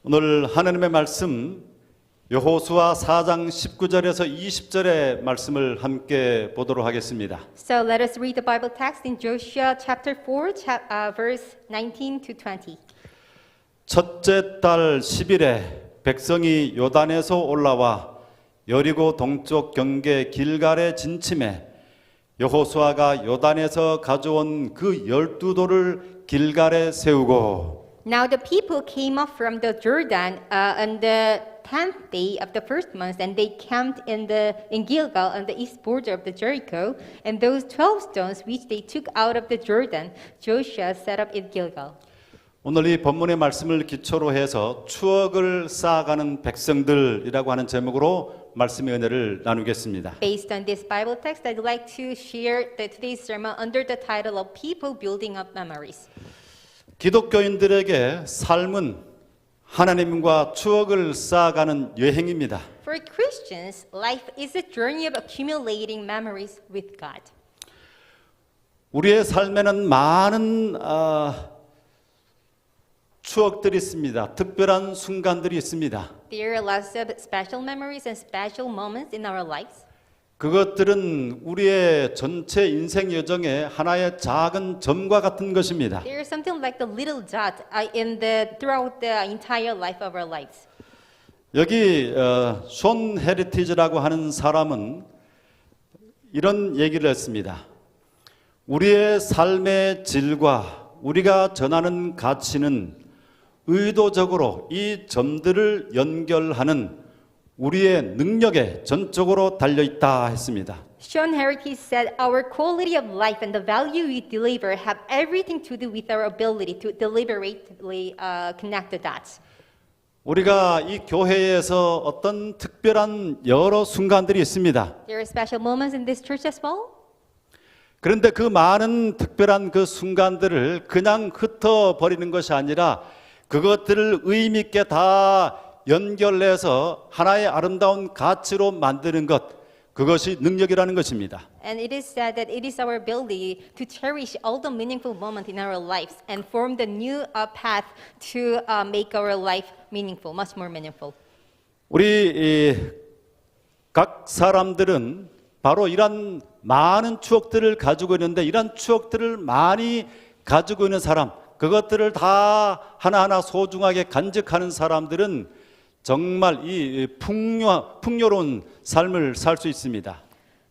오늘 하나님의 말씀 여호수아 4장 19절에서 20절의 말씀을 함께 보도록 하겠습니다. So let us read the Bible text in Joshua chapter 4, verse 19 to 20. 첫째 달 10일에 백성이 요단에서 올라와 여리고 동쪽 경계 길갈에 진침해 여호수아가 요단에서 가져온 그 12돌을 길갈에 세우고 Now the people came up from the Jordan on the 10th day of the first month, and they camped in Gilgal on the east border of the Jericho. And those 12 stones which they took out of the Jordan, Joshua set up in Gilgal. 오늘 이 본문의 말씀을 기초로 해서 추억을 쌓아가는 백성들이라고 하는 제목으로 말씀의 은혜를 나누겠습니다. Based on this Bible text, I'd like to share today's sermon under the title of People Building Up Memories. 기독교인들에게 삶은 하나님과 추억을 쌓아가는 여행입니다. For Christians, life is a journey of accumulating memories with God. 우리의 삶에는 많은 추억들이 있습니다. 특별한 순간들이 있습니다. There are lots of special memories and special moments in our lives. 그것들은 우리의 전체 인생 여정의 하나의 작은 점과 같은 것입니다. There is something like the little dot throughout the entire life of our lives. 여기 손 헤리티즈라고 하는 사람은 이런 얘기를 했습니다. 우리의 삶의 질과 우리가 전하는 가치는 의도적으로 이 점들을 연결하는 우리의 능력에 전적으로 달려있다 했습니다. Sean Heritage said, "Our quality of life and the value we deliver have everything to do with our ability to deliberately connect the dots." 우리가 이 교회에서 어떤 특별한 여러 순간들이 있습니다. There are special moments in this church as well. 그런데 그 많은 특별한 그 순간들을 그냥 흩어버리는 것이 아니라 그것들을 의미 있게 다 연결해서 하나의 아름다운 가치로 만드는 것, 그것이 능력이라는 것입니다. And it is said that it is our ability to cherish all the meaningful moments in our lives and form the new path to make our life meaningful, much more meaningful. 우리 각 사람들은 바로 이런 많은 추억들을 가지고 있는데 이런 추억들을 많이 가지고 있는 사람, 그것들을 다 하나하나 소중하게 간직하는 사람들은 정말 이 풍요로운 삶을 살 수 있습니다.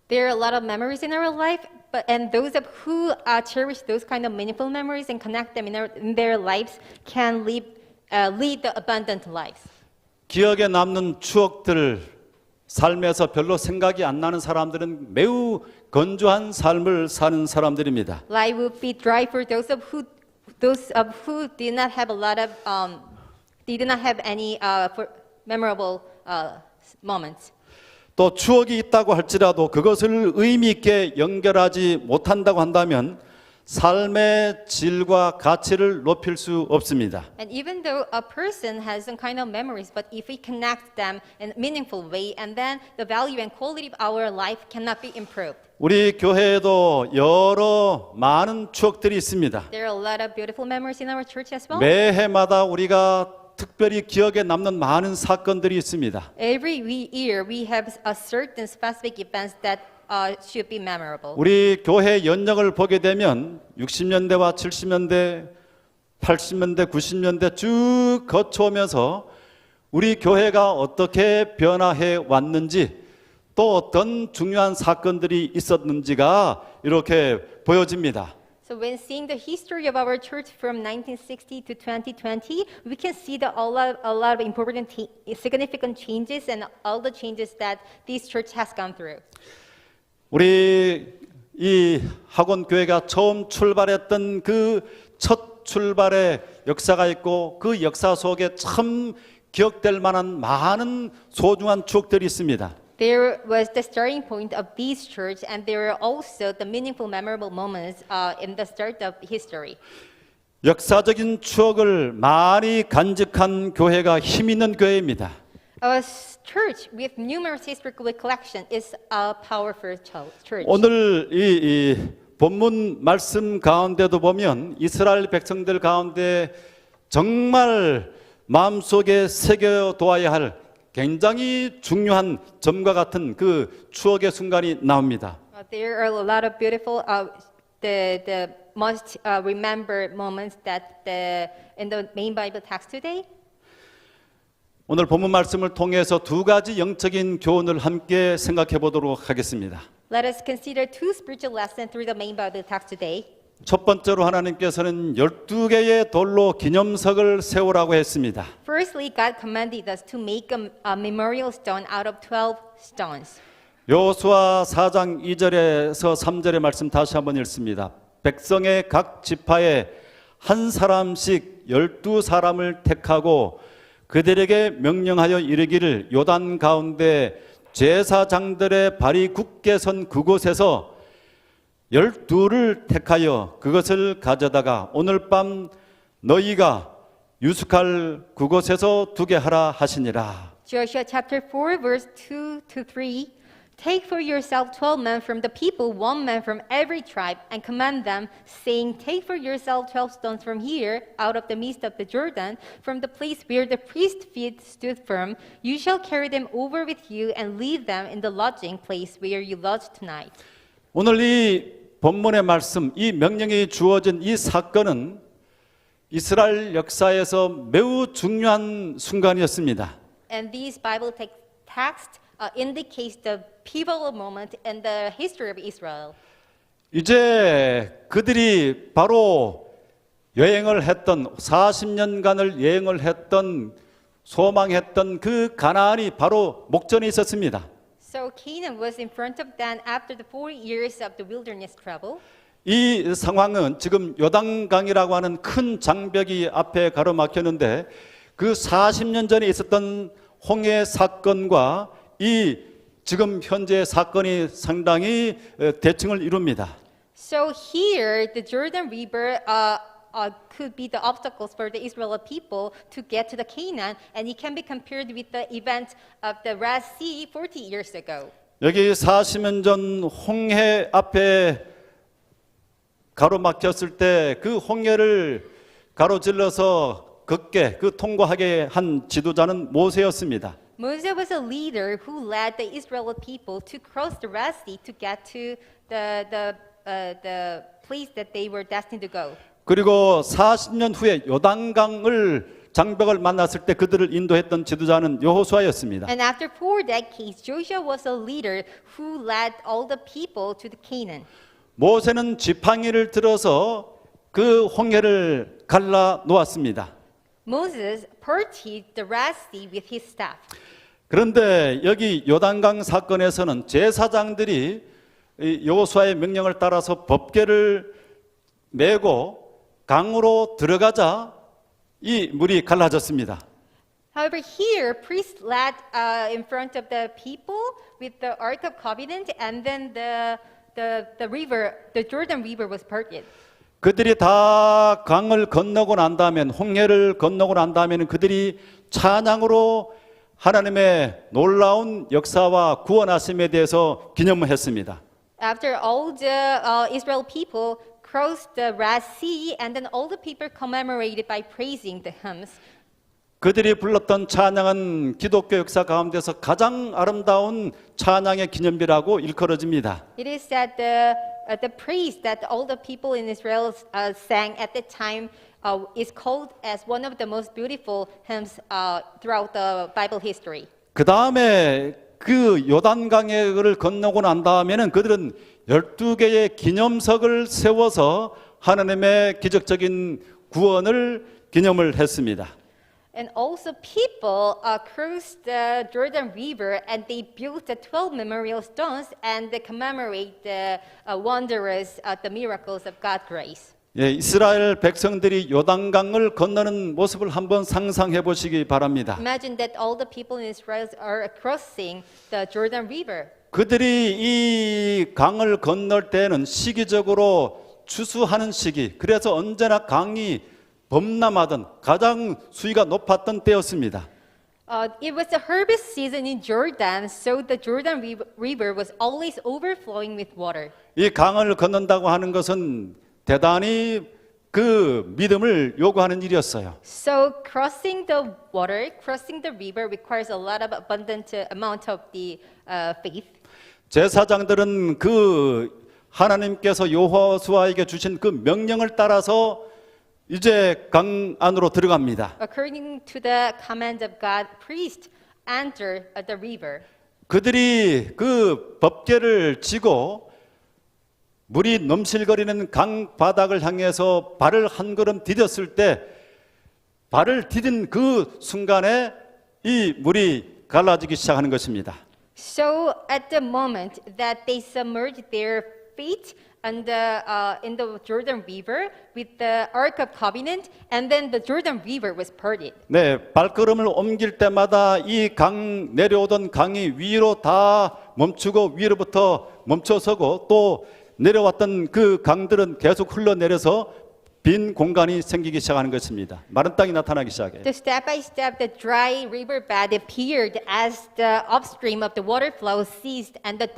There are a lot of memories in our life, and those of who cherish those kind of meaningful memories and connect them in their lives can lead the abundant lives. 기억에 남는 추억들 삶에서 별로 생각이 안 나는 사람들은 매우 건조한 삶을 사는 사람들입니다. Life would be dry for those of who did not have a lot of did not have any memorable moments. 또 추억이 있다고 할지라도 그것을 의미 있게 연결하지 못한다고 한다면 삶의 질과 가치를 높일 수 없습니다. And even though a person has some kind of memories, but if we connect them in a meaningful way, and then the value and quality of our life cannot be improved. 우리 교회에도 여러 많은 추억들이 있습니다. There are a lot of beautiful memories in our church as well. 매해마다 우리가 특별히 기억에 남는 많은 사건들이 있습니다. Every year we have a certain specific events that should be memorable. 우리 교회 연역을 보게 되면 60년대와 70년대, 80년대, 90년대 쭉 거쳐오면서 우리 교회가 어떻게 변화해 왔는지 또 어떤 중요한 사건들이 있었는지가 이렇게 보여집니다. So when seeing the history of our church from 1960 to 2020, we can see a lot of important, significant changes and all the changes that this church has gone through. 우리 이 학원 교회가 처음 출발했던 그 첫 출발의 역사가 있고 그 역사 속에 참 기억될 만한 많은 소중한 추억들이 있습니다. There was the starting point of this church, and there are also the meaningful, memorable moments in the start of history. 역사적인 추억을 많이 간직한 교회가 힘 있는 교회입니다. A church with numerous historical recollection is a powerful church. 오늘 이 본문 말씀 가운데도 보면 이스라엘 백성들 가운데 정말 마음속에 새겨둬야 할 굉장히 중요한 점과 같은 그 추억의 순간이 나옵니다. There are a lot of beautiful, the must remember moments that in the main Bible text today. 오늘 본문 말씀을 통해서 두 가지 영적인 교훈을 함께 생각해 보도록 하겠습니다. Let us consider two spiritual lessons through the main Bible text today. 첫 번째로 하나님께서는 12개의 돌로 기념석을 세우라고 했습니다. Firstly, God commanded us to make a memorial stone out of 12 stones. 여호수아 4장 2절에서 3절의 말씀 다시 한번 읽습니다. 백성의 각 지파에 한 사람씩 12사람을 택하고 그들에게 명령하여 이르기를 요단 가운데 제사장들의 발이 굳게 선 그곳에서 12를 택하여 그것을 가져다가 오늘 밤 너희가 유숙할 그곳에서 두게 하라 하시니라. Joshua chapter 4, verse 2 to 3. Take for yourself 12 men from the people, 1 man from every tribe, and command them, saying, Take for yourself 12 stones from here, out of the midst of the Jordan, from the place where the priest's feet stood firm. You shall carry them over with you and leave them in the lodging place where you lodge tonight. 오늘 이 본문의 말씀, 이 명령이 주어진 이 사건은 이스라엘 역사에서 매우 중요한 순간이었습니다. And this Bible text indicates the pivotal moment in the history of Israel. 이제 그들이 바로 여행을 했던 40년간을 여행을 했던 소망했던 그 가나안이 바로 목전에 있었습니다. So Canaan was in front of them after the 4 years of the wilderness travel. 이 상황은 지금 요단강이라고 하는 큰 장벽이 앞에 가로막혔는데 그 40년 전에 있었던 홍해 사건과 이 지금 현재 사건이 상당히 대칭을 이룹니다. So here, the Jordan River could be the obstacles for the Israeli people to get to the Canaan, and it can be compared with the event of the Red Sea 40 years ago. 여기 40년 전 홍해 앞에 가로막혔을 때 그 홍해를 가로질러서 걷게 그 통과하게 한 지도자는 모세였습니다. Moses was a leader who led the Israeli people to cross the Red Sea to get to the place that they were destined to go. 그리고 40년 후에 요단강을 장벽을 만났을 때 그들을 인도했던 지도자는 여호수아였습니다. And after 4 decades, Joshua was a leader who led all the people to the Canaan. 모세는 지팡이를 들어서 그 홍해를 갈라 놓았습니다. Moses parted the Red Sea with his staff. 그런데 여기 요단강 사건에서는 제사장들이 여호수아의 명령을 따라서 법궤를 메고 강으로 들어가자 이 물이 갈라졌습니다. However, here priests led in front of the people with the Ark of Covenant, and then the river, the Jordan River, was parted. 그들이 다 강을 건너고 난 다음엔 홍해를 건너고 난 다음에는 그들이 찬양으로 하나님의 놀라운 역사와 구원하심에 대해서 기념을 했습니다. After all the Israel people crossed the Red Sea, and then all the people commemorated by praising the hymns. 그들이 불렀던 찬양은 기독교 역사 가운데서 가장 아름다운 찬양의 기념비라고 일컬어집니다. It is that the praise that all the people in Israel sang at that time is called as one of the most beautiful hymns throughout the Bible history. 그 다음에 그 요단강을 건너고 난 다음에는 그들은 12개의 기념석을 세워서 하나님의 기적적인 구원을 기념을 했습니다. And also people crossed the Jordan River and they built the 12 memorial stones and they commemorate the wondrous the miracles of God's grace. 예, 이스라엘 백성들이 요단강을 건너는 모습을 한번 상상해 보시기 바랍니다. Imagine that all the people in Israel are crossing the Jordan River. 그들이 이 강을 건널 때는 시기적으로 추수하는 시기, 그래서 언제나 강이 범람하던 가장 수위가 높았던 때였습니다. It was the harvest season in Jordan, so the Jordan River was always overflowing with water. 이 강을 건넌다고 하는 것은 대단히 그 믿음을 요구하는 일이었어요. So crossing the water, crossing the river requires a lot of abundant amount of the faith. 제사장들은 그 하나님께서 여호수아에게 주신 그 명령을 따라서 이제 강 안으로 들어갑니다. According to the command of God, priests enter the river. 그들이 그 법궤를 지고 물이 넘실거리는 강 바닥을 향해서 발을 한 걸음 디뎠을 때 발을 디딘 그 순간에 이 물이 갈라지기 시작하는 것입니다. So at the moment that they submerged their feet in the Jordan River with the Ark of Covenant, and then the Jordan River was parted. 네, 발걸음을 옮길 때마다 이 강 내려오던 강이 위로 다 멈추고 위로부터 멈춰서고 또 내려왔던 그 강들은 계속 흘러내려서 빈 공간이 생기기 시작하는 것입니다. 마른 땅이 나타나기 시작해요. The step by step, the dry river bed appeared as the upstream of the water flow ceased, and in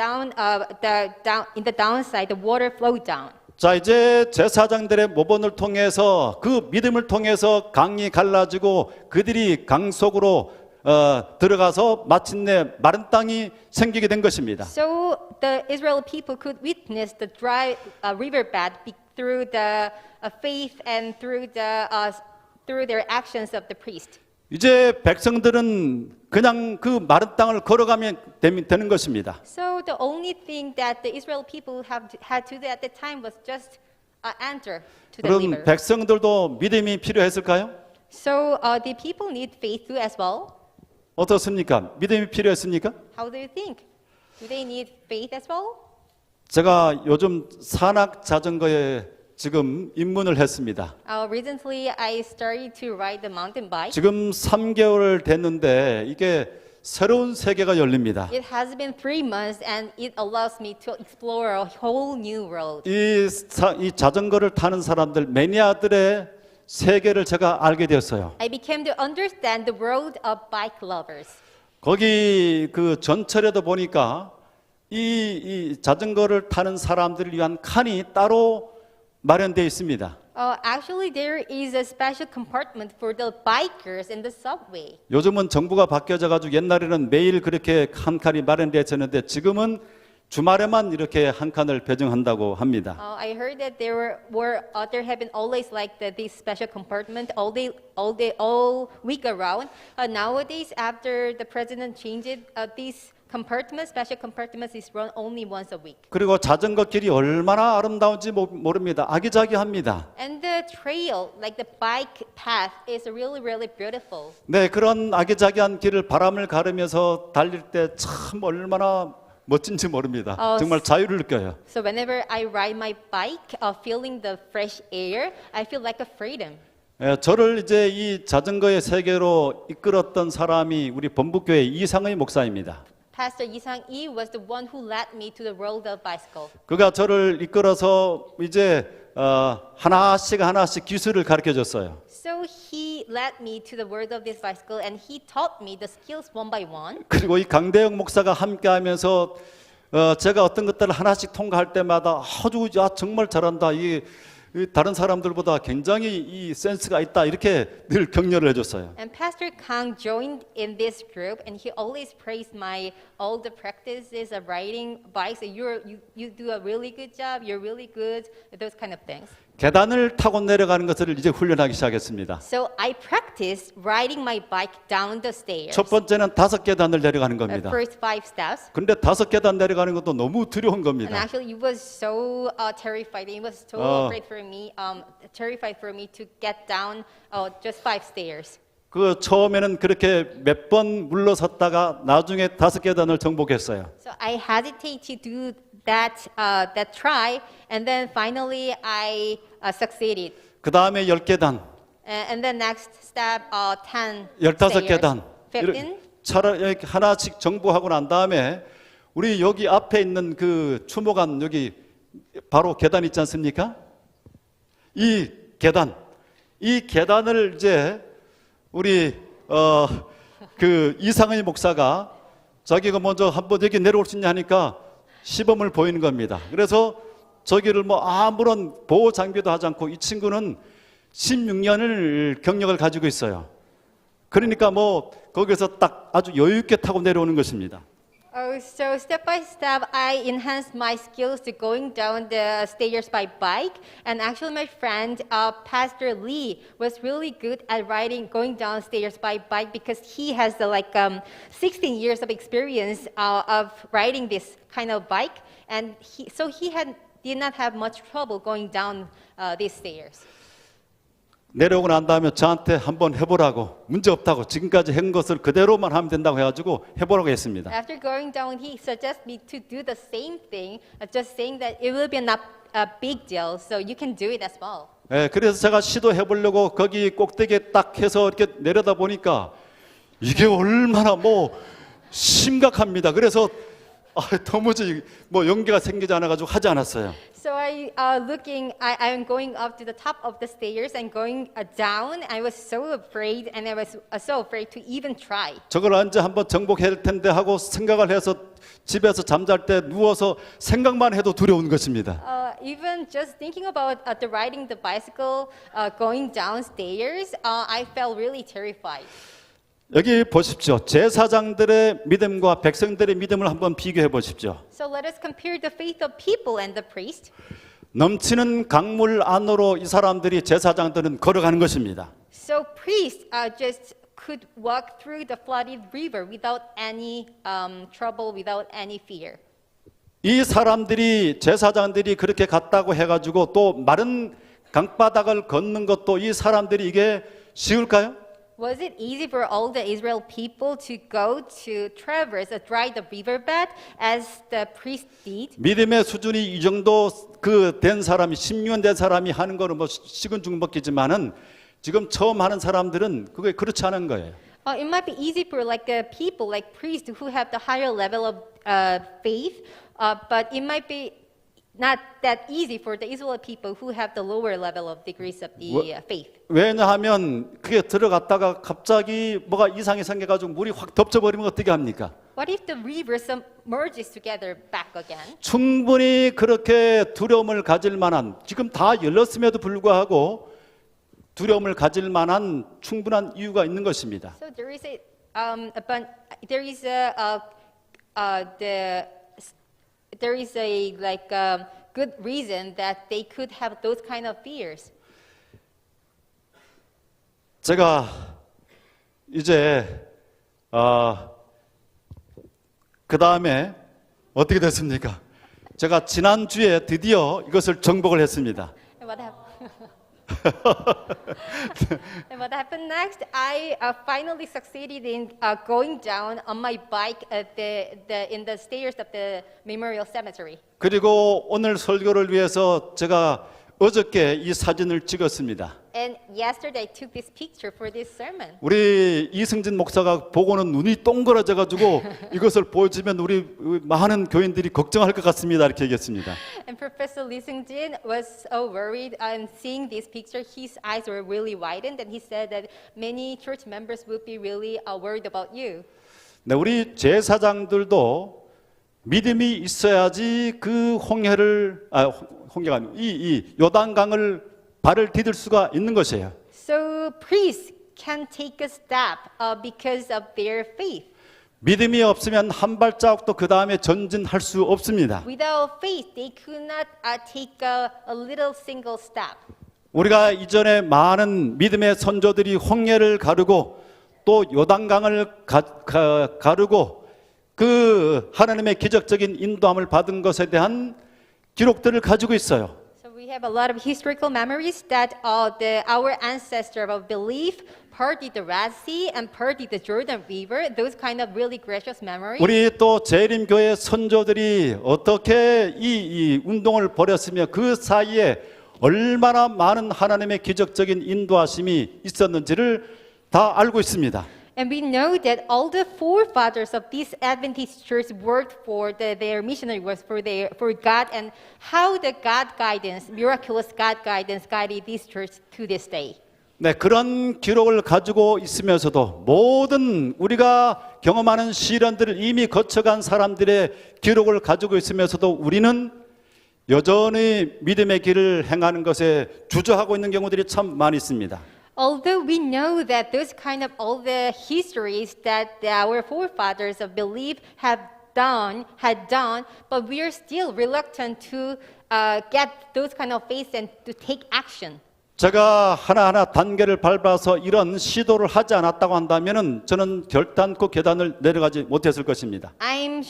the downside, the water flowed down. 자, 이제 제사장들의 모본을 통해서 그 믿음을 통해서 강이 갈라지고 그들이 강 속으로 들어가서 마침내 마른 땅이 생기게 된 것입니다. So the Israel people could witness the dry riverbed through the faith and through their actions of the priest. 이제 백성들은 그냥 그 마른 땅을 걸어가면 되는 것입니다. So the only thing that the Israel people had to do at the time was just enter to the 그럼 river. 백성들도 믿음이 필요했을까요? So the people need faith too as well. 어떻습니까? 믿음이 필요했습니까? How do you think? Do they need faith as well? 제가 요즘 산악 자전거에 지금 입문을 했습니다. Recently, I started to ride the mountain bike. 지금 3개월 됐는데 이게 새로운 세계가 열립니다. It has been 3 months, and it allows me to explore a whole new world. 이 자전거를 타는 사람들, 매니아들의 세계를 제가 알게 되었어요. I became to understand the world of bike lovers. 거기 그 전철에도 보니까 이 자전거를 타는 사람들을 위한 칸이 따로 마련되어 있습니다. Actually, there is a special compartment for the bikers in the subway. 요즘은 정부가 바뀌어져 가지고 옛날에는 매일 그렇게 한 칸이 마련되어 있었는데 지금은 주말에만 이렇게 한 칸을 배정한다고 합니다. I heard that there have been always like this special compartment all week around. Nowadays, after the president changed it, these special compartments is run only once a week. 그리고 자전거 길이 얼마나 아름다운지 모릅니다. 아기자기합니다. And the trail, like the bike path, is really, really beautiful. 네, 그런 아기자기한 길을 바람을 가르면서 달릴 때 참 얼마나 멋진지 모릅니다. 정말 자유를 느껴요. So whenever I ride my bike, feeling the fresh air, I feel like a freedom. 저를 이제 이 자전거의 세계로 이끌었던 사람이 우리 범북교회 이상의 목사입니다. Pastor Yi was the one who led me to the world of bicycle. 그가 저를 이끌어서 이제 하나씩 기술을 가르쳐 줬어요. So he led me to the world of this bicycle, and he taught me the skills one by one. 그리고 이 강대영 목사가 함께하면서 제가 어떤 것들을 하나씩 통과할 때마다 아주 정말 잘한다. 이 다른 사람들보다 굉장히 이 센스가 있다. 이렇게 늘 격려를 해줬어요. And Pastor Kang joined in this group, and he always praised all the practices of riding bikes. You do a really good job. You're really good. Those kind of things. 계단을 타고 내려가는 것을 이제 훈련하기 시작했습니다. So I practiced riding my bike down the stairs. 첫 번째는 5계단을 내려가는 겁니다. First 5 steps. 근데 5계단 내려가는 것도 너무 두려운 And 겁니다. actually, it was so terrified. It was so afraid for me, terrified for me to get down just 5 stairs. 그 처음에는 그렇게 몇 번 물러섰다가 나중에 5계단을 정복했어요. So I hesitated to do that try, and then finally I succeeded. 그 다음에 10계단, And the next step, 10 15계단. stairs, 15. 차라리 하나씩 정복하고 난 다음에 우리 여기 앞에 있는 그 추모관 여기 바로 계단 있지 않습니까? 이 계단을 이제 우리 그 이상의 목사가 자기가 먼저 한번 여기 내려올 수 있냐 하니까 시범을 보이는 겁니다. 그래서 저기를 뭐 아무런 보호 장비도 하지 않고 이 친구는 16년을 경력을 가지고 있어요. 그러니까 뭐 거기서 딱 아주 여유 있게 타고 내려오는 것입니다. Oh, so step by step, I enhanced my skills to going down the stairs by bike. And actually, my friend, Pastor Lee, was really good at going down stairs by bike because he has 16 years of experience of riding this kind of bike, and he did not have much trouble going down these stairs. 내려오고 난 다음에 저한테 한번 해보라고, 문제 없다고, 지금까지 한 것을 그대로만 하면 된다고 해가지고 해보라고 했습니다. After going down, he suggested me to do the same thing, just saying that it will be not a big deal, so you can do it as well. 예, 그래서 제가 시도해보려고 거기 꼭대기에 딱 해서 이렇게 내려다 보니까 이게 얼마나 뭐 심각합니다. 그래서 도무지 뭐 용기가 생기지 않아가지고 하지 않았어요. So I'm going up to the top of the stairs and going down. I was so afraid, and I was so afraid to even try. 저걸 언제 한번 정복해야 될 텐데 하고 생각을 해서 집에서 잠잘 때 누워서 생각만 해도 두려운 것입니다. Even just thinking about riding the bicycle, going downstairs, I felt really terrified. 여기 보십시오. 제사장들의 믿음과 백성들의 믿음을 한번 비교해 보십시오. So let us compare the faith of people and the priest. 넘치는 강물 안으로 이 사람들이 제사장들은 걸어가는 것입니다. So priests just could walk through the flooded river without any trouble, without any fear. 이 사람들이 제사장들이 그렇게 갔다고 해가지고 또 마른 강바닥을 걷는 것도 이 사람들이 이게 쉬울까요? Was it easy for all the Israel people to go to traverse a dry the riverbed as the priest did? 믿음의 수준이 이 정도 된 사람이 10년 된 사람이 하는 거는 뭐 식은 죽 먹기지만은 지금 처음 하는 사람들은 그게 그렇지 않은 거예요. It might be easy for people like priests who have the higher level of faith, but it might be not that easy for the Israel people who have the lower level of degrees of the faith. 왜냐하면 그게 들어갔다가 갑자기 뭐가 이상이 생겨가지고 물이 확 덮쳐버리면 어떻게 합니까? What if the river merges together back again? 충분히 그렇게 두려움을 가질 만한, 지금 다 열렸음에도 불구하고 두려움을 가질 만한 충분한 이유가 있는 것입니다. So there is a good reason that they could have those kind of fears. 제가 이제 그 다음에 어떻게 됐습니까? 제가 지난주에 드디어 이것을 정복을 했습니다. And what happened? And what happened next? I finally succeeded in going down on my bike in the stairs of the memorial cemetery. 그리고 오늘 설교를 위해서 제가 어저께 이 사진을 찍었습니다. And yesterday I took this picture for this sermon. 우리 이승진 목사가 보고는 눈이 동그라져 가지고 이것을 보여주면 우리 많은 교인들이 걱정할 것 같습니다. 이렇게 얘기했습니다. And Professor Lee Seung-jin was so worried on seeing this picture. His eyes were really widened, and he said that many church members would be really worried about you. 네, 우리 제사장들도 믿음이 있어야지 그 홍해가 아니고 이 요단강을 발을 디딜 수가 있는 것이에요. So priests can take a step because of their faith. 믿음이 없으면 한 발자국도 그 다음에 전진할 수 없습니다. Without faith, they could not take a little single step. 우리가 이전에 많은 믿음의 선조들이 홍해를 가르고 또 요단강을 가르고 그 하나님의 기적적인 인도함을 받은 것에 대한 기록들을 가지고 있어요. So we have a lot of historical memories that our ancestors of belief parted the Red Sea and parted the Jordan River. Those kind of really gracious memories. 우리 또 재림교회 선조들이 어떻게 이 운동을 벌였으며 그 사이에 얼마나 많은 하나님의 기적적인 인도하심이 있었는지를 다 알고 있습니다. And we know that all the forefathers of these Adventist church worked for their missionary works for God, and how the God guidance, miraculous God guidance, guided this church to this day. 네, 그런 기록을 가지고 있으면서도 모든 우리가 경험하는 시련들을 이미 거쳐간 사람들의 기록을 가지고 있으면서도 우리는 여전히 믿음의 길을 행하는 것에 주저하고 있는 경우들이 참 많이 있습니다. Although we know that those kind of all the histories that our forefathers of belief had done, but we are still reluctant to get those kind of faith and to take action. 제가 하나하나 단계를 밟아서 이런 시도를 하지 않았다고 한다면은 저는 결단코 계단을 내려가지 못했을 것입니다. I'm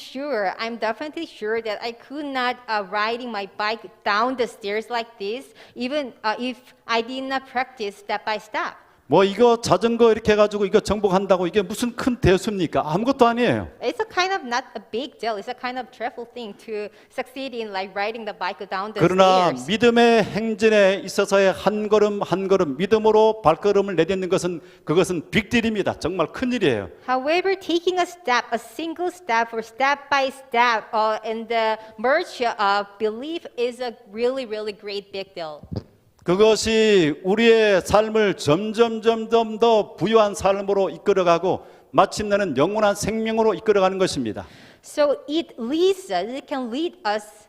definitely sure that I could not riding my bike down the stairs like this, even if I did not practice step by step. 뭐 이거 자전거 이렇게 해가지고 이거 정복한다고 이게 무슨 큰 대수입니까? 아무것도 아니에요. It's a kind of not a big deal. It's a kind of trivial thing to succeed in like riding the bike down the 그러나 stairs. 믿음의 행진에 있어서의 한 걸음 한 걸음 믿음으로 발걸음을 내딛는 것은 그것은 빅딜입니다. 정말 큰 일이에요. However, taking a step, a single step or step by step in the merge of belief is a really, really great big deal. 그것이 우리의 삶을 점점 더 부유한 삶으로 이끌어가고 마침내는 영원한 생명으로 이끌어가는 것입니다. So it can lead us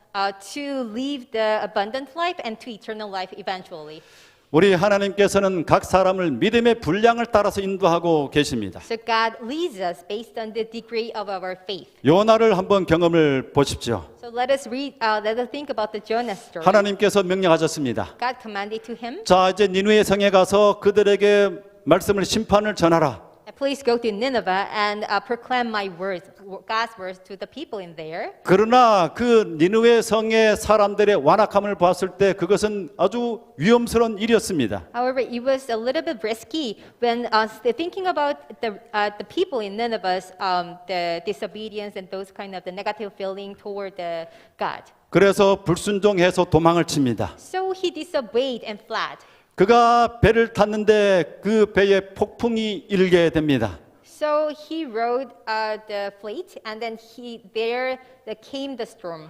to live the abundant life and to eternal life eventually. 우리 하나님께서는 각 사람을 믿음의 분량을 따라서 인도하고 계십니다. So God leads us based on the degree of our faith. 요나를 한번 경험을 보십시오. So let us think about the Jonah story. 하나님께서 명령하셨습니다. God commanded to him, 자, 이제 니느웨 성에 가서 그들에게 말씀을 심판을 전하라. please go to Nineveh and proclaim my words, God's words to the people in there. 그러나 그 니느웨 성의 사람들의 완악함을 봤을 때 그것은 아주 위험스러운 일이었습니다. However, it was a little bit risky when thinking about the people in Nineveh's the disobedience and those kind of the negative feeling toward the God. 그래서 불순종해서 도망을 칩니다. So he disobeyed and fled. 그가 배를 탔는데 그 배에 폭풍이 일게 됩니다. So he rode the fleet, and then there came the storm.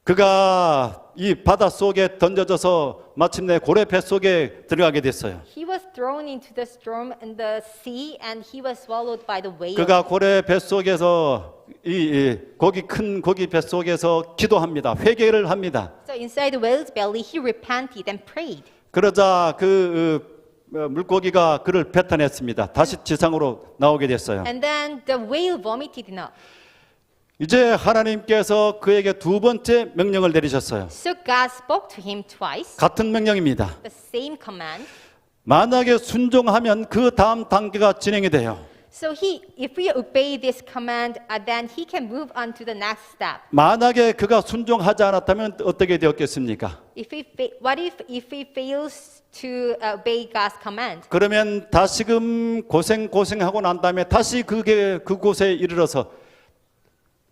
그가 이 바다 속에 던져져서 마침내 고래 배 속에 들어가게 됐어요. He was thrown into the storm in the sea, and he was swallowed by the whale. 그가 고래 배 속에서 큰 고기 배 속에서 기도합니다. 회개를 합니다. So inside the whale's belly, he repented and prayed. 그러자 물고기가 그를 뱉어냈습니다. 다시 지상으로 나오게 됐어요. And then the whale vomited him up. 이제 하나님께서 그에게 두 번째 명령을 내리셨어요. So God spoke to him twice, 같은 명령입니다. the same command. 만약에 순종하면 그 다음 단계가 진행이 돼요. So if we obey this command, then he can move on to the next step. 만약에 그가 순종하지 않았다면 어떻게 되었겠습니까? What if he fails to obey God's command? 그러면 다시금 고생하고 난 다음에 다시 그곳에 이르러서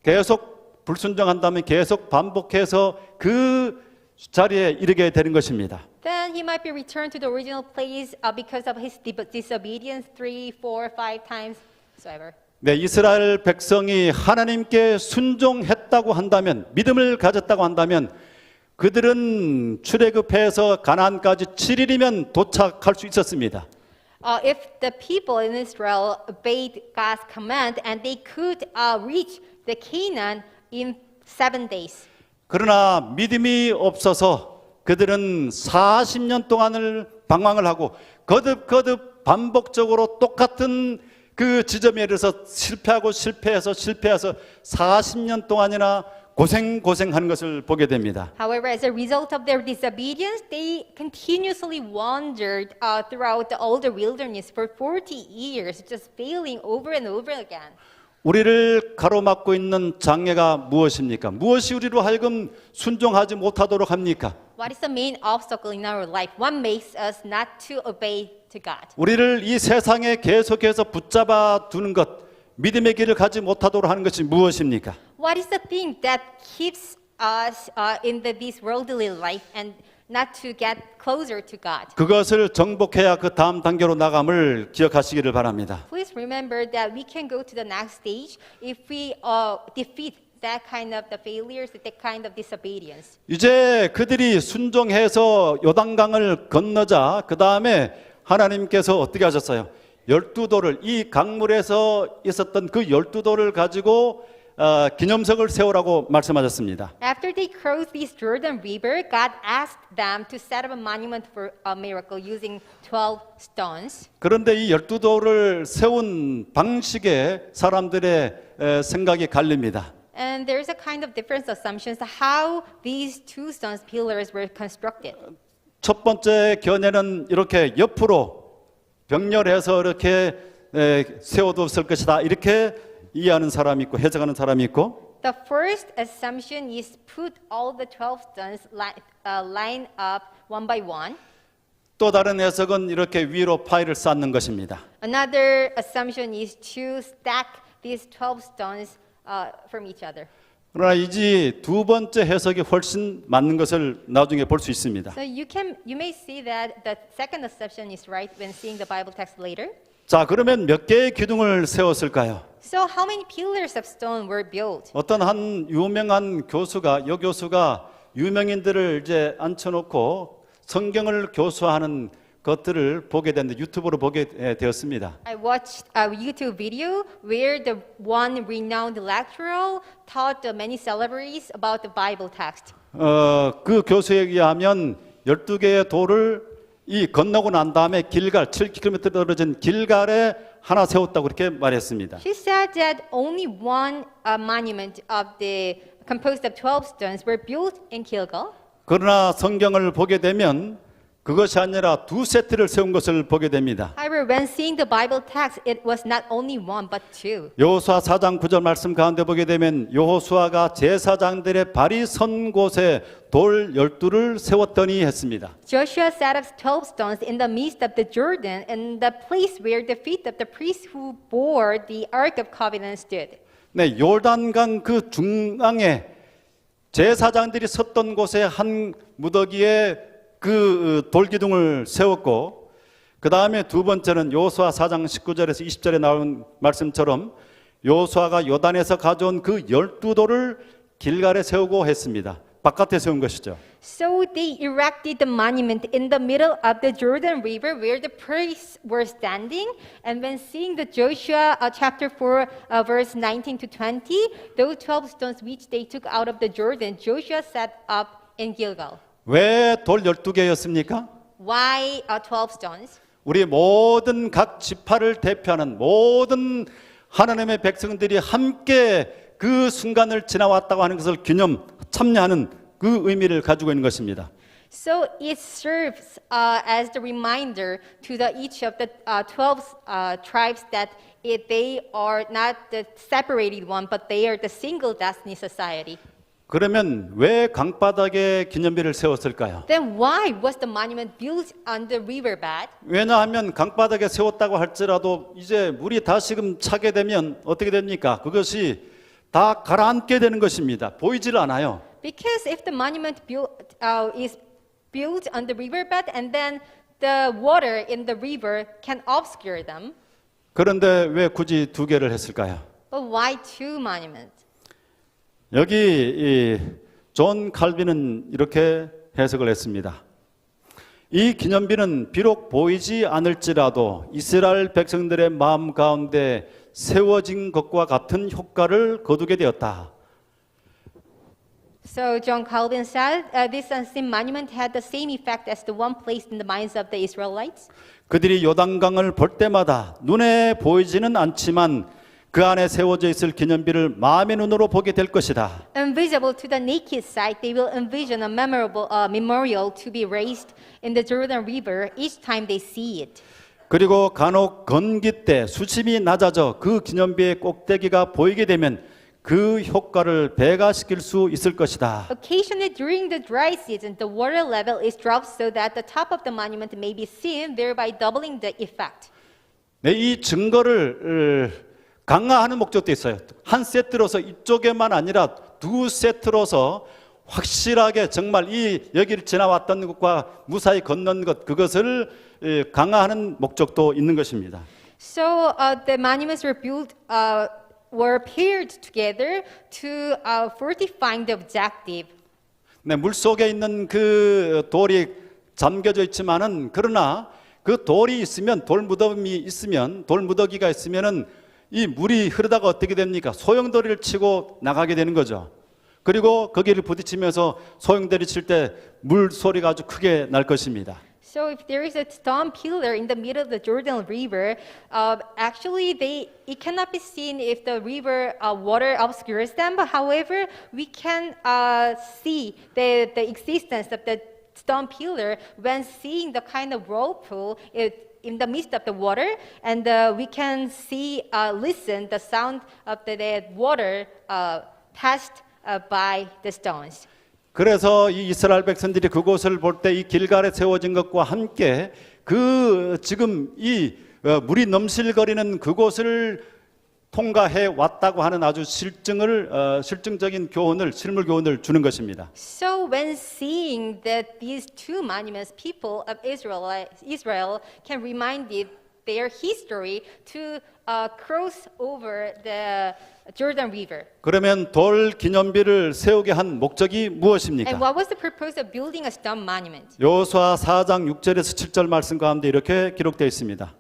계속 불순종한다면 계속 반복해서 그 자리에 이르게 되는 것입니다. Then he might be returned to the original place because of his disobedience 3, 4, 5 times, whatsoever. 네, 이스라엘 백성이 하나님께 순종했다고 한다면, 믿음을 가졌다고 한다면 그들은 출애굽해서 가나안까지 7일이면 도착할 수 있었습니다. If the people in Israel obeyed God's command, and they could reach the Canaan in 7 days. 그러나 믿음이 없어서 그들은 40년 동안을 방황을 하고 거듭 반복적으로 똑같은 그 지점에 이르러서 실패해서 40년 동안이나 고생하는 것을 보게 됩니다. However, as a result of their disobedience, they continuously wandered throughout all the wilderness for 40 years, just failing over and over again. 우리를 가로막고 있는 장애가 무엇입니까? 무엇이 우리로 하여금 순종하지 못하도록 합니까? What is the main obstacle in our life? What makes us not to obey to God? 우리를 이 세상에 계속해서 붙잡아 두는 것, 믿음의 길을 가지 못하도록 하는 것이 무엇입니까? What is the thing that keeps us in this worldly life and not to get closer to God? 그것을 정복해야 그 다음 단계로 나감을 기억하시기를 바랍니다. Please remember that we can go to the next stage if we defeat that kind of the failures, that kind of disobedience. 이제 그들이 순종해서 요단강을 건너자 그 다음에 하나님께서 어떻게 하셨어요? 12돌을 이 강물에서 있었던 그 12돌을 가지고 기념석을 세우라고 말씀하셨습니다. After they crossed this Jordan River, God asked them to set up a monument for a miracle using 12 stones. 그런데 이 12돌을 세운 방식에 사람들의 생각이 갈립니다. And there's a kind of different assumptions how these two stones pillars were constructed. 첫 번째 견해는 이렇게 옆으로 병렬해서 이렇게 세워뒀을 것이다. 이렇게 이해하는 사람이 있고 해석하는 사람이 있고 The first assumption is put all the 12 stones line up one by one. 또 다른 해석은 이렇게 위로 파일을 쌓는 것입니다. Another assumption is to stack these 12 stones from each other. 그러나 이 두 번째 해석이 훨씬 맞는 것을 나중에 볼 수 있습니다. So you may see that the second assumption is right when seeing the Bible text later. 자, 그러면 몇 개의 기둥을 세웠을까요? So how many pillars of stone were built? 어떤 한 유명한 교수가 여교수가 유명인들을 이제 앉혀놓고 성경을 교수하는 것들을 보게 됐는데 유튜브로 보게 되었습니다. I watched a YouTube video where the one renowned lecturer taught the many celebrities about the Bible text. 그 교수에 의하면 12개의 돌을 이 건너고 난 다음에 길갈 7km 떨어진 길갈에 하나 세웠다고 그렇게 말했습니다. She said that only one monument composed of 12 stones were built in Gilgal. 그러나 성경을 보게 되면 그것이 아니라 두 세트를 세운 것을 보게 됩니다. However, when seeing the Bible text, it was not only one but two. 여호수아 4장 9절 말씀 가운데 보게 되면 여호수아가 제사장들의 발이 선 곳에 돌 12를 세웠더니 했습니다. Joshua set up 12 stones in the midst of the Jordan, in the place where the feet of the priests who bore the Ark of Covenant stood. 네, 요단강 그 중앙에 제사장들이 섰던 곳에 한 무더기에 그 돌기둥을 세웠고 그 다음에 두 번째는 여호수아 4장 19절에서 20절에 나온 말씀처럼 여호수아가 요단에서 가져온 그 12돌을 길갈에 세우고 했습니다. 바깥에 세운 것이죠. So they erected the monument in the middle of the Jordan River where the priests were standing. And when seeing the Joshua chapter 4 verse 19 to 20, those 12 stones which they took out of the Jordan, Joshua set up in Gilgal. 왜 돌 12개였습니까? Why 12 stones? 우리 모든 각 지파를 대표하는 모든 하나님의 백성들이 함께 그 순간을 지나왔다고 하는 것을 참여하는 그 의미를 가지고 있는 것입니다. So it serves as the reminder to each of the 12 tribes that they are not the separated one, but they are the single destiny society. 그러면 왜 강바닥에 기념비를 세웠을까요? Then why was the monument built on the riverbed? 왜냐하면 강바닥에 세웠다고 할지라도 이제 물이 다시금 차게 되면 어떻게 됩니까? 그것이 다 가라앉게 되는 것입니다. 보이질 않아요. Because if the monument is built on the riverbed and then the water in the river can obscure them. 그런데 왜 굳이 두 개를 했을까요? But why two monuments? 여기 존 칼빈은 이렇게 해석을 했습니다. 이 기념비는 비록 보이지 않을지라도 이스라엘 백성들의 마음 가운데 세워진 것과 같은 효과를 거두게 되었다. So John Calvin said this unseen monument had the same effect as the one placed in the minds of the Israelites. 그들이 요단강을 볼 때마다 눈에 보이지는 않지만 그 안에 세워져 있을 기념비를 마음의 눈으로 보게 될 것이다. Invisible to the naked sight, they will envision a memorable memorial to be raised in the Jordan River each time they see it. 그리고 간혹 건기 때 수심이 낮아져 그 기념비의 꼭대기가 보이게 되면 그 효과를 배가시킬 수 있을 것이다. Occasionally during the dry season, the water level is dropped so that the top of the monument may be seen, thereby doubling the effect. 네, 이 증거를 강화하는 목적도 있어요. 한 세트로서 이쪽에만 아니라 두 세트로서 확실하게 정말 이 여기를 지나왔던 것과 무사히 건넌 것 그것을 강화하는 목적도 있는 것입니다. So the monuments were built, were paired together to fortifying the objective. 네, 물 속에 있는 그 돌이 잠겨져 있지만은 그러나 그 돌이 있으면 돌 무더기가 있으면은 이 물이 흐르다가 어떻게 됩니까? 소용돌이를 치고 나가게 되는 거죠. 그리고 거기를 부딪히면서 소용돌이 칠 때 물 소리가 아주 크게 날 것입니다. So if there is a stone pillar in the middle of the Jordan River, actually it cannot be seen if the river water obscures them. But however, we can see the existence of the stone pillar when seeing the kind of whirlpool in the midst of the water, and we can see, listen the sound of the water passed by the stones. 그래서 이 이스라엘 백성들이 그곳을 볼 때 이 길갈에 세워진 것과 함께 그 지금 이 물이 넘실거리는 그곳을 통과해 왔다고 하는 아주 실증적인 교훈을 실물 교훈을 주는 것입니다. So when seeing that these two monuments, people of Israel can remind it their history to cross over the Jordan River. 그러면 돌 기념비를 세우게 한 목적이 And 무엇입니까? what was the purpose of building a stone monument? 여호수아 4장 6절에서 7절 말씀 가운데 이렇게 기록되어 있습니다.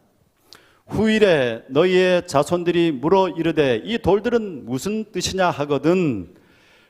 후일에 너희의 자손들이 물어 이르되 이 돌들은 무슨 뜻이냐 하거든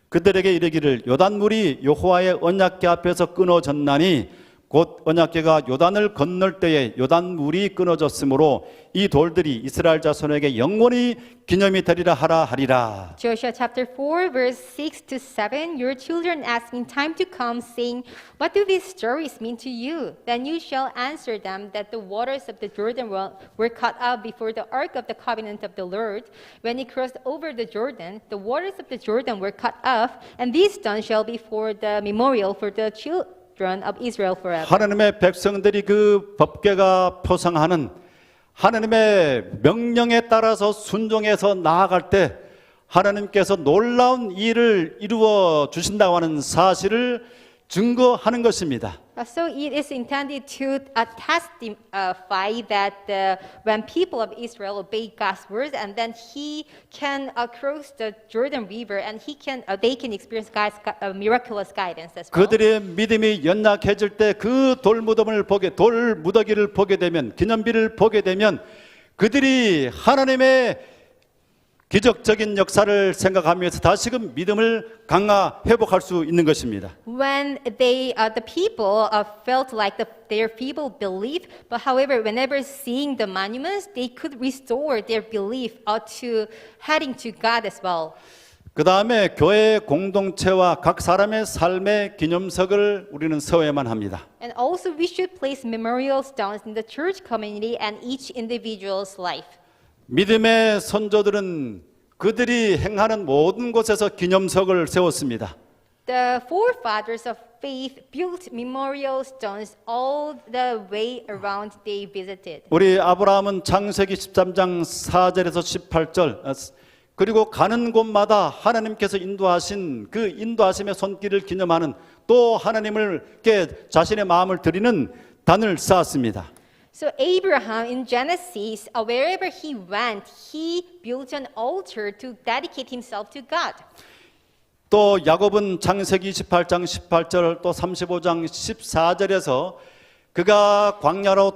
그들에게 이르기를 요단물이 여호와의 언약궤 앞에서 끊어졌나니 곧 언약궤가 요단을 건널 때에 요단물이 끊어졌으므로 이 돌들이 이스라엘 자손에게 영원히 기념이 되리라 하라 하리라. Joshua chapter 4 verse 6 to 7. Your children ask in time to come, saying, What do these stories mean to you? Then you shall answer them that the waters of the Jordan were cut out before the ark of the covenant of the Lord. When he crossed over the Jordan, the waters of the Jordan were cut off, and these stones shall be for the memorial for the children of Israel forever. 하나님의 백성들이 그 법궤가 표상하는 하나님의 명령에 따라서 순종해서 나아갈 때 하나님께서 놀라운 일을 이루어 주신다고 하는 사실을 증거하는 것입니다. So it is intended to testify that when people of Israel obey God's words, and then He can cross the Jordan River, and they can experience God's miraculous guidance as well. 그들의 믿음이 연약해질 때 그 돌 무더기를 보게 되면 기념비를 보게 되면 그들이 하나님의 기적적인 역사를 생각하면서 다시금 믿음을 회복할 수 있는 것입니다. When the people felt like their feeble belief, but however, whenever seeing the monuments, they could restore their belief to heading to God as well. 그 다음에 교회 공동체와 각 사람의 삶의 기념석을 우리는 세워야만 합니다. And also, we should place memorial stones in the church community and each individual's life. 믿음의 선조들은 그들이 행하는 모든 곳에서 기념석을 세웠습니다. The forefathers of faith built memorial stones all the way around they visited. 우리 아브라함은 창세기 13장 4절에서 18절 그리고 가는 곳마다 하나님께서 인도하신 그 인도하심의 손길을 기념하는 또 하나님께 자신의 마음을 드리는 단을 쌓았습니다. So Abraham in Genesis, wherever he went, he built an altar to dedicate himself to God. 또 야곱은 창세기 28장 18절 또 35장 14절에서 그가 광야로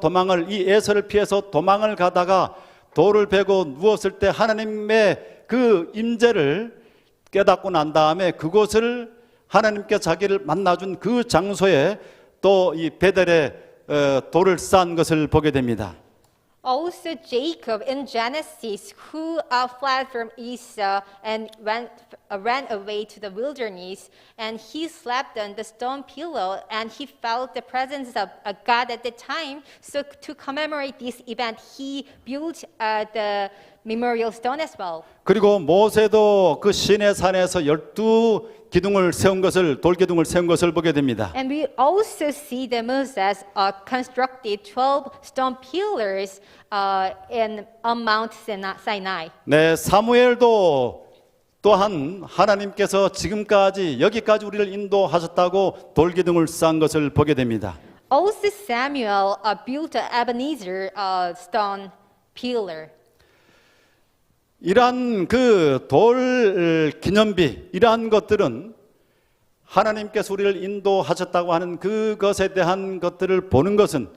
이 에서를 피해서 도망을 가다가 돌을 베고 누웠을 때 하나님의 그 임재를 깨닫고 난 다음에 그곳을 하나님께 자기를 만나준 그 장소에 또 이 베델에 돌을 쌓은 것을 보게 됩니다. Also Jacob in Genesis, who fled from Esau and ran away to the wilderness, and he slept on the stone pillow, and he felt the presence of God at the time. So to commemorate this event, he built the memorial stone as well. 그리고 모세도 그 시내 산에서 12기둥을 세운 것을 돌기둥을 세운 것을 보게 됩니다. And we also see that Moses constructed 12 stone pillars on Mount Sinai. 네, 사무엘도 또한 하나님께서 지금까지 여기까지 우리를 인도하셨다고 돌기둥을 쌓은 것을 보게 됩니다. Also Samuel built an Ebenezer stone pillar. 이러한 그 돌 기념비 이러한 것들은 하나님께서 우리를 인도하셨다고 하는 그것에 대한 것들을 보는 것은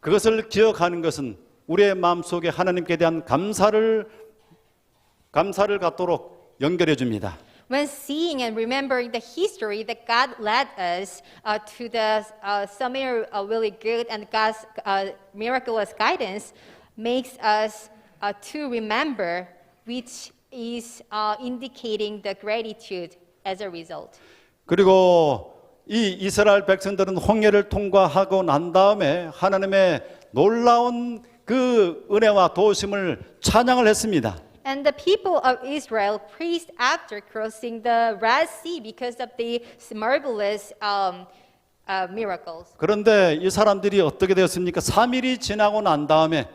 그것을 기억하는 것은 우리의 마음속에 하나님께 대한 감사를 감사를 갖도록 연결해 줍니다. When seeing and remembering the history that God led us to the somewhere really good and God's miraculous guidance makes us to remember, which is indicating the gratitude as a result. 그리고 이 이스라엘 백성들은 홍해를 통과하고 난 다음에 하나님의 놀라운 그 은혜와 도우심을 찬양을 했습니다. And the people of Israel praised after crossing the Red Sea because of the marvelous miracles. 그런데 이 사람들이 어떻게 되었습니까? 3일이 지나고 난 다음에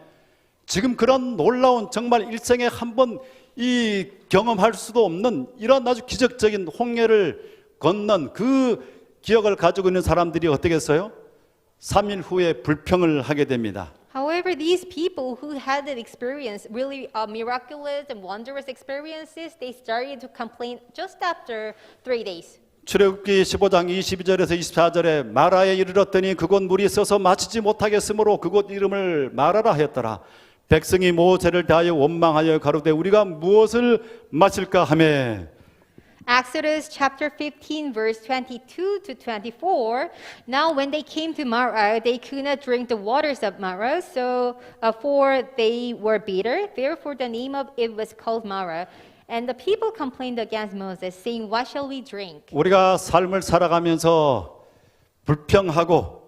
지금 그런 놀라운 정말 일생에 한 번 이 경험할 수도 없는 이런 아주 기적적인 홍해를 건넌 그 기억을 가지고 있는 사람들이 어떻게 했어요? 3일 후에 불평을 하게 됩니다. However, these people who had that experience, really miraculous and wondrous experiences, they started to complain just after 3 days. 출애굽기 15장 22절에서 24절에 마라에 이르렀더니 그곳 물이 있어서 마시지 못하겠으므로 그곳 이름을 마라라 하였더라. 백성이 모세를 대하여 원망하여 가로되 우리가 무엇을 마실까 하매. Exodus chapter 15, verse 22 to 24. Now, when they came to Marah, they could not drink the waters of Marah, for they were bitter. Therefore, the name of it was called Marah. And the people complained against Moses, saying, "What shall we drink?" 우리가 삶을 살아가면서 불평하고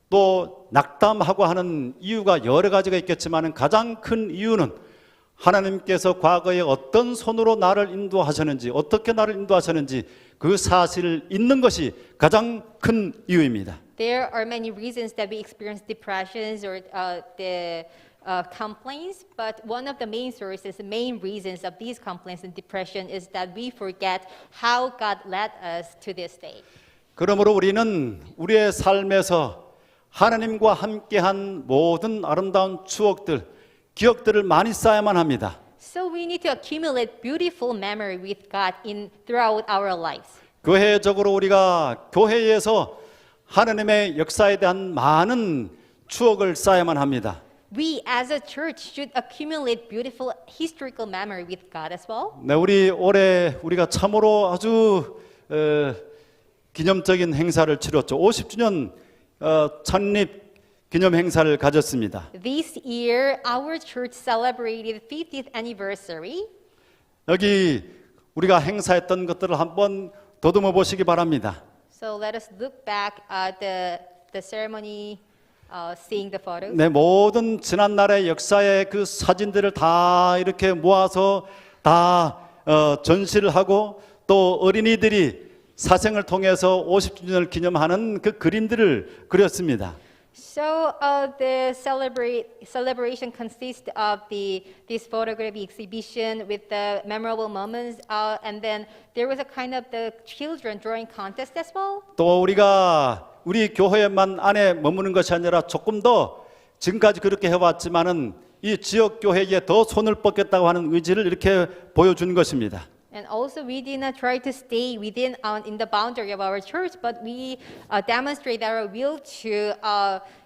또 낙담하고 하는 이유가 여러 가지가 있겠지만 가장 큰 이유는 하나님께서 과거에 어떤 손으로 나를 인도하셨는지 어떻게 나를 인도하셨는지 그 사실을 잊는 것이 가장 큰 이유입니다. There are many reasons that we experience depressions or the complaints, but one of the main sources, the main reasons of these complaints and depression is that we forget how God led us to this day. 그러므로 우리는 우리의 삶에서 하나님과 함께한 모든 아름다운 추억들, 기억들을 많이 쌓아야만 합니다. So we need to accumulate beautiful memory with God throughout our lives. 교회적으로 우리가 교회에서 하나님의 역사에 대한 많은 추억을 쌓아야만 합니다. We as a church should accumulate beautiful historical memory with God as well. 네, 올해 우리가 참으로 아주 기념적인 행사를 치렀죠. 50주년 창립 기념 행사를 가졌습니다. This year, our church celebrated 50th anniversary. 여기 우리가 행사했던 것들을 한번 더듬어 보시기 바랍니다. So let us look back at the ceremony, seeing the photos. 네, 모든 지난날의 역사의 그 사진들을 다 이렇게 모아서 다 전시를 하고 또 어린이들이 사생을 통해서 50주년을 기념하는 그 그림들을 그렸습니다. So the celebration consists of this photography exhibition with the memorable moments, and then there was a kind of the children drawing contest as well. 또 우리 교회만 안에 머무는 것이 아니라 조금 더 지금까지 그렇게 해왔지만은 이 지역 교회에 더 손을 뻗겠다고 하는 의지를 이렇게 보여준 것입니다. And also, we did not try to stay within in the boundary of our church, but we demonstrate our will to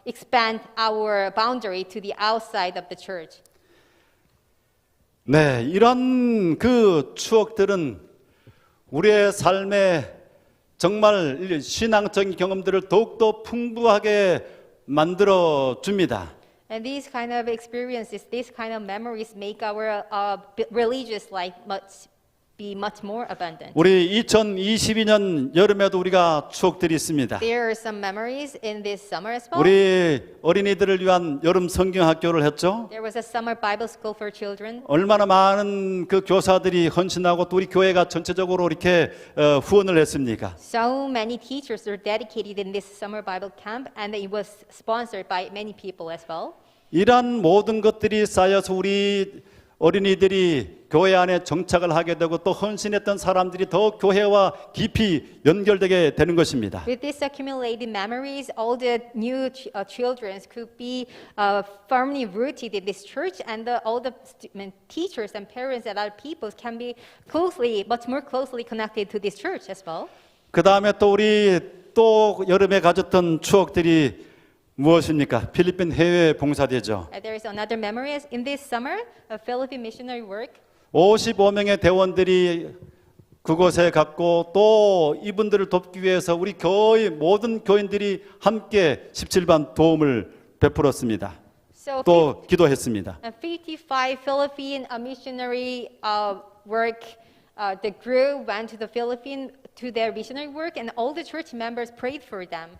expand our boundary to the outside of the church. 네, 이런 그 추억들은 우리의 삶에 정말 신앙적인 경험들을 더욱더 풍부하게 만들어 줍니다. And these kind of experiences, these kind of memories make our religious life be much more abundant. 우리 2022년 여름에도 우리가 추억들이 있습니다. There are some memories in this summer as well. 우리 어린이들을 위한 여름 성경 학교를 했죠. There was a summer Bible school for children. 얼마나 많은 그 교사들이 헌신하고 또 우리 교회가 전체적으로 이렇게 후원을 했습니까? So many teachers are dedicated in this summer Bible camp, and it was sponsored by many people as well. 이러한 모든 것들이 쌓여서 우리 어린이들이 교회 안에 정착을 하게 되고 또 헌신했던 사람들이 더 교회와 깊이 연결되게 되는 것입니다. With these accumulated memories, all the new children could be firmly rooted in this church, and all the teachers and parents and other people can be much more closely connected to this church as well. 그 다음에 또 우리 또 여름에 가졌던 추억들이 무엇입니까? 필리핀 해외 봉사대죠. There is another memory in this summer of Philippine missionary work. 55명의 대원들이 그곳에 갔고 또 이분들을 돕기 위해서 우리 교회 모든 교인들이 함께 17반 도움을 베풀었습니다. So 또 기도했습니다. 55 Philippine missionary work. The group went to the Philippines to their missionary work, and all the church members prayed for them.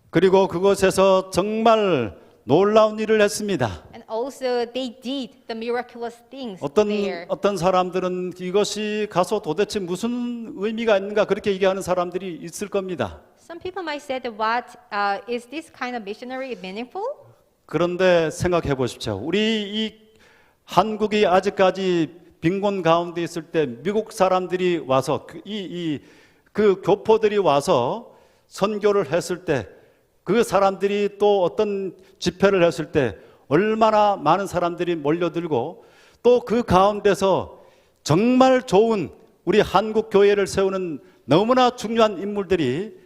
그리고 그곳에서 정말 놀라운 일을 했습니다. And also they did the miraculous things there. 어떤 사람들은 이것이 가서 도대체 무슨 의미가 있는가 그렇게 얘기하는 사람들이 있을 겁니다. Some people might say that what is this kind of missionary meaningful? 그런데 생각해 보십시오. 우리 이 한국이 아직까지 빈곤 가운데 있을 때 미국 사람들이 와서 그 교포들이 와서 선교를 했을 때 그 사람들이 또 어떤 집회를 했을 때 얼마나 많은 사람들이 몰려들고 또 그 가운데서 정말 좋은 우리 한국 교회를 세우는 너무나 중요한 인물들이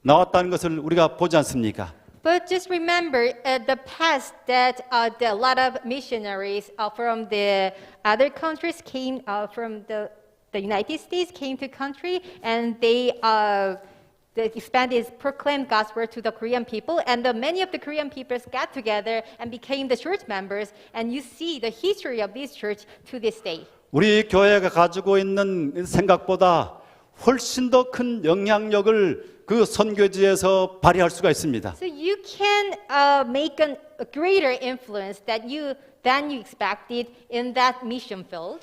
나왔다는 것을 우리가 보지 않습니까? But just remember the past that a lot of missionaries from the other countries came from the United States came to country and they expanded, proclaimed God's word to the Korean people, and many of the Korean peoples got together and became the church members, and you see the history of this church to this day. 우리 교회가 가지고 있는 생각보다 훨씬 더 큰 영향력을 그 선교지에서 발휘할 수가 있습니다. So you can make a greater influence than you expected in that mission field.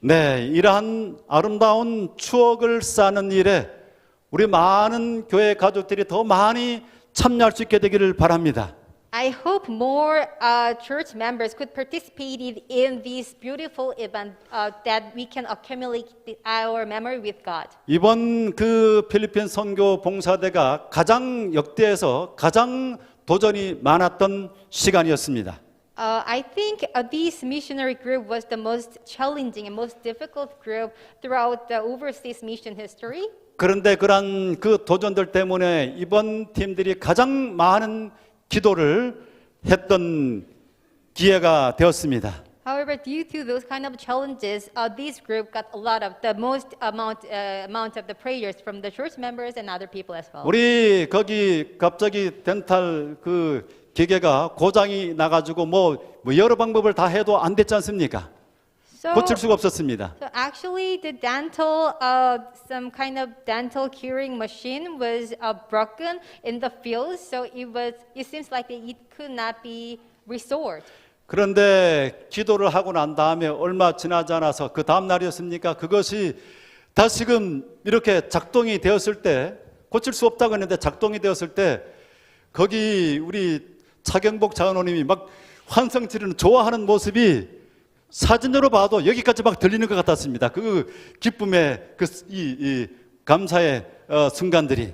네, 이러한 아름다운 추억을 쌓는 일에 우리 많은 교회 가족들이 더 많이 참여할 수 있게 되기를 바랍니다. I hope more church members could participate in this beautiful event that we can accumulate our memory with God. 이번 그 필리핀 선교 봉사대가 가장 역대에서 가장 도전이 많았던 시간이었습니다. I think this missionary group was the most challenging and most difficult group throughout the overseas mission history. 그런데 그러한 그 도전들 때문에 이번 팀들이 가장 많은 기도를 했던 기회가 되었습니다. However, due to those kind of challenges, this group got a lot of the most amount of the prayers from the church members and other people as well. 우리 거기 갑자기 덴탈 그 기계가 고장이 나가지고 뭐 여러 방법을 다 해도 안 됐지 않습니까? 고칠 수가 없었습니다. So actually, the dental, some kind of dental curing machine was broken in the field, so it seems like it could not be restored. 그런데 기도를 하고 난 다음에 얼마 지나지 않아서 그 다음 날이었습니까? 그것이 다시금 이렇게 작동이 되었을 때 고칠 수 없다고 했는데 작동이 되었을 때 거기 우리 차경복 장로님이 막 환성 지르는 좋아하는 모습이 사진으로 봐도 여기까지 막 들리는 것 같았습니다. 그 기쁨의 이 감사의 순간들이.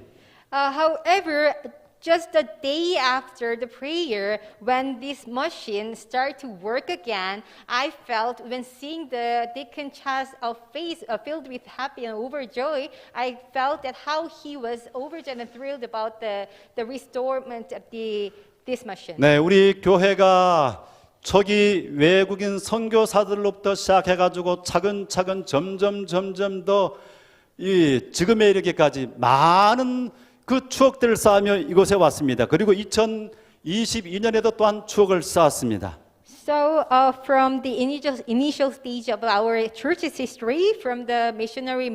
However, just a day after the prayer, when this machine started to work again, I felt when seeing the Deacon Cha's face filled with happy and overjoy, I felt that how he was overjoyed and thrilled about the restorement of this machine. 네, 우리 교회가 초기 외국인 선교사들로부터 시작해가지고 차근차근 점점 더 이 지금에 이르기까지 많은 그 추억들을 쌓으며 이곳에 왔습니다. 그리고 2022년에도 또한 추억을 쌓았습니다. So from the initial stage of our church's history, from the missionary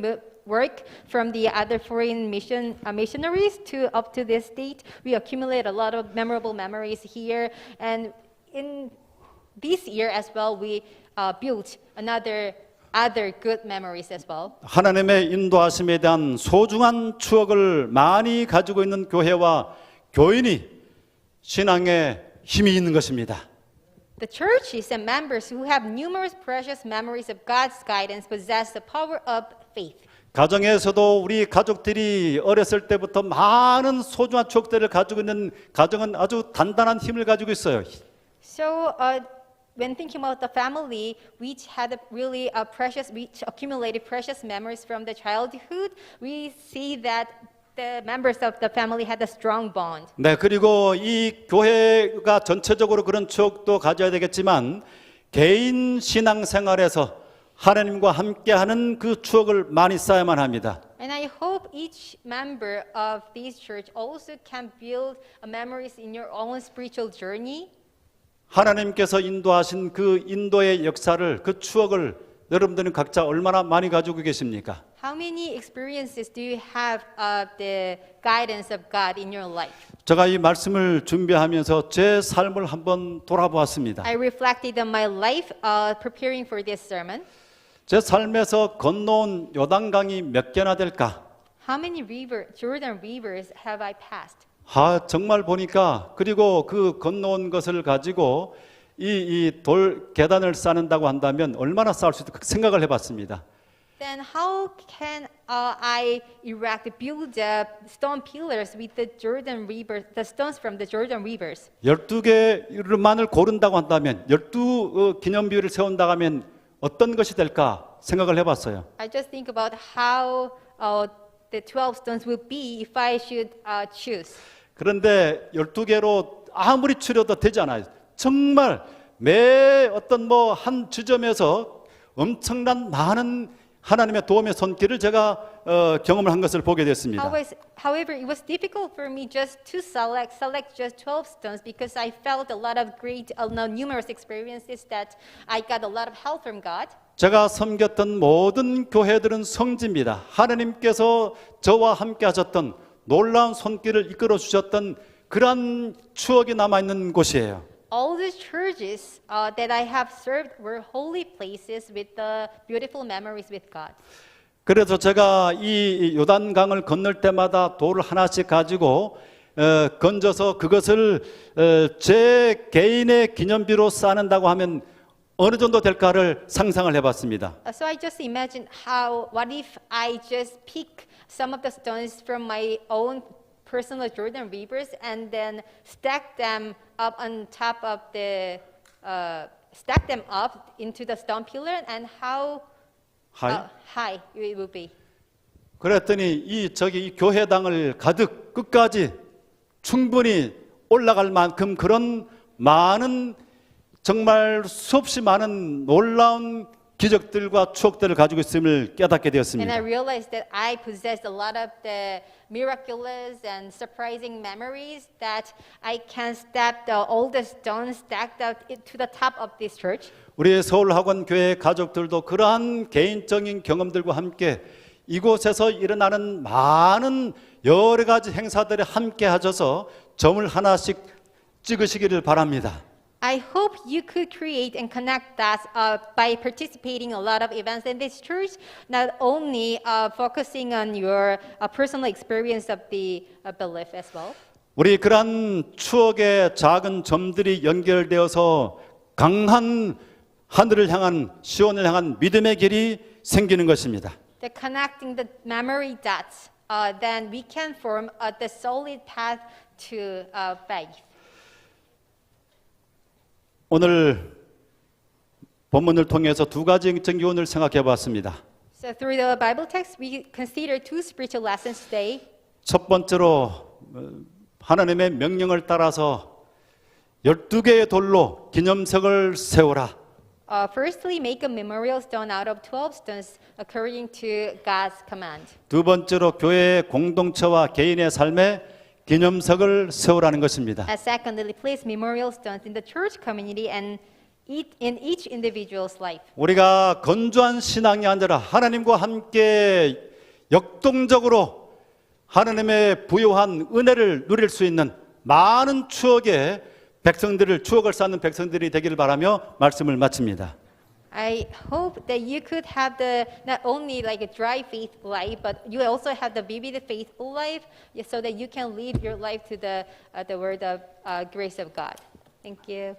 work from the other foreign missionaries to up to this date, we accumulate a lot of memorable memories here. And in this year as well, we built other good memories as well. 하나님의 인도하심에 대한 소중한 추억을 많이 가지고 있는 교회와 교인이 신앙에 힘이 있는 것입니다. The churches and members who have numerous precious memories of God's guidance possess the power of faith. 가정에서도 우리 가족들이 어렸을 때부터 많은 소중한 추억들을 가지고 있는 가정은 아주 단단한 힘을 가지고 있어요. So when thinking about the family, which had which accumulated precious memories from the childhood, we see that the members of the family had a strong bond. 네, 그리고 이 교회가 전체적으로 그런 추억도 가져야 되겠지만 개인 신앙생활에서 하나님과 함께하는 그 추억을 많이 쌓아야만 합니다. And I hope each member of this church also can build memories in your own spiritual journey. 하나님께서 인도하신 그 인도의 역사를, 그 추억을 여러분들은 각자 얼마나 많이 가지고 계십니까? How many experiences do you have of the guidance of God in your life? 제가 이 말씀을 준비하면서 제 삶을 한번 돌아보았습니다. I reflected on my life preparing for this sermon. 제 삶에서 건너온 요단강이 몇 개나 될까? How many Jordan rivers have I passed? 정말 보니까 그리고 그 건너온 것을 가지고 이 돌 계단을 쌓는다고 한다면 얼마나 쌓을 수 있을까 생각을 해봤습니다. Then how can I build stone pillars with the Jordan River, the stones from the Jordan rivers? 12개만을 고른다고 한다면 12 기념비를 세운다고 하면 어떤 것이 될까 생각을 해봤어요. I just think about how the 12 stones would be if I should choose. 그런데 12개로 아무리 추려도 되지 않아요. 정말 매 어떤 한 지점에서 엄청난 많은 하나님의 도움의 손길을 제가 경험을 한 것을 보게 됐습니다. However, it was difficult for me just to select just 12 stones because I felt a lot of numerous experiences that I got a lot of help from God. 제가 섬겼던 모든 교회들은 성지입니다. 하나님께서 저와 함께 하셨던 놀라운 손길을 이끌어 주셨던 그러한 추억이 남아있는 곳이에요. All the churches that I have served were holy places with the beautiful memories with God. 그래서 제가 이 요단강을 건널 때마다 돌을 하나씩 가지고 건져서 그것을 제 개인의 기념비로 쌓는다고 하면 어느 정도 될까를 상상을 해봤습니다. So I just imagine what if I just pick some of the stones from my own personal Jordan rivers and then stack them up on top of stack them up into the stone pillar and how high it will be. 그랬더니 이 교회당을 가득 끝까지 충분히 올라갈 만큼 그런 많은 정말 수없이 많은 놀라운 기적들과 추억들을 가지고 있음을 깨닫게 And I 되었습니다. realized that I possessed a lot of the miraculous and surprising memories that I can stack all the stones stacked up to the top of this church. 우리 서울학원 교회 가족들도 그러한 개인적인 경험들과 함께 이곳에서 일어나는 많은 여러 가지 행사들에 함께 하셔서 점을 하나씩 찍으시기를 바랍니다. I hope you could create and connect dots by participating in a lot of events in this church, not only focusing on your personal experience of the belief as well. 우리 그러한 추억의 작은 점들이 연결되어서 강한 하늘을 향한 시온을 향한 믿음의 길이 생기는 것입니다. The connecting the memory dots, then we can form the solid path to faith. 오늘 본문을 통해서 두 가지 영적 교훈을 생각해 봤습니다. So through the Bible text, we consider two spiritual lessons today. 첫 번째로 하나님의 명령을 따라서 12개의 돌로 기념석을 세우라. Firstly, make a memorial stone out of 12 stones according to God's command. 두 번째로 교회의 공동체와 개인의 삶에 기념석을 세우라는 것입니다. Secondly, place memorial stones in the church community and in each individual's life. 우리가 건조한 신앙이 아니라 하나님과 함께 역동적으로 하나님의 부요한 은혜를 누릴 수 있는 많은 추억의 추억을 쌓는 백성들이 되기를 바라며 말씀을 마칩니다. I hope that you could have not only like a dry faith life, but you also have the vivid faithful life, so that you can live your life to the word of grace of God. Thank you.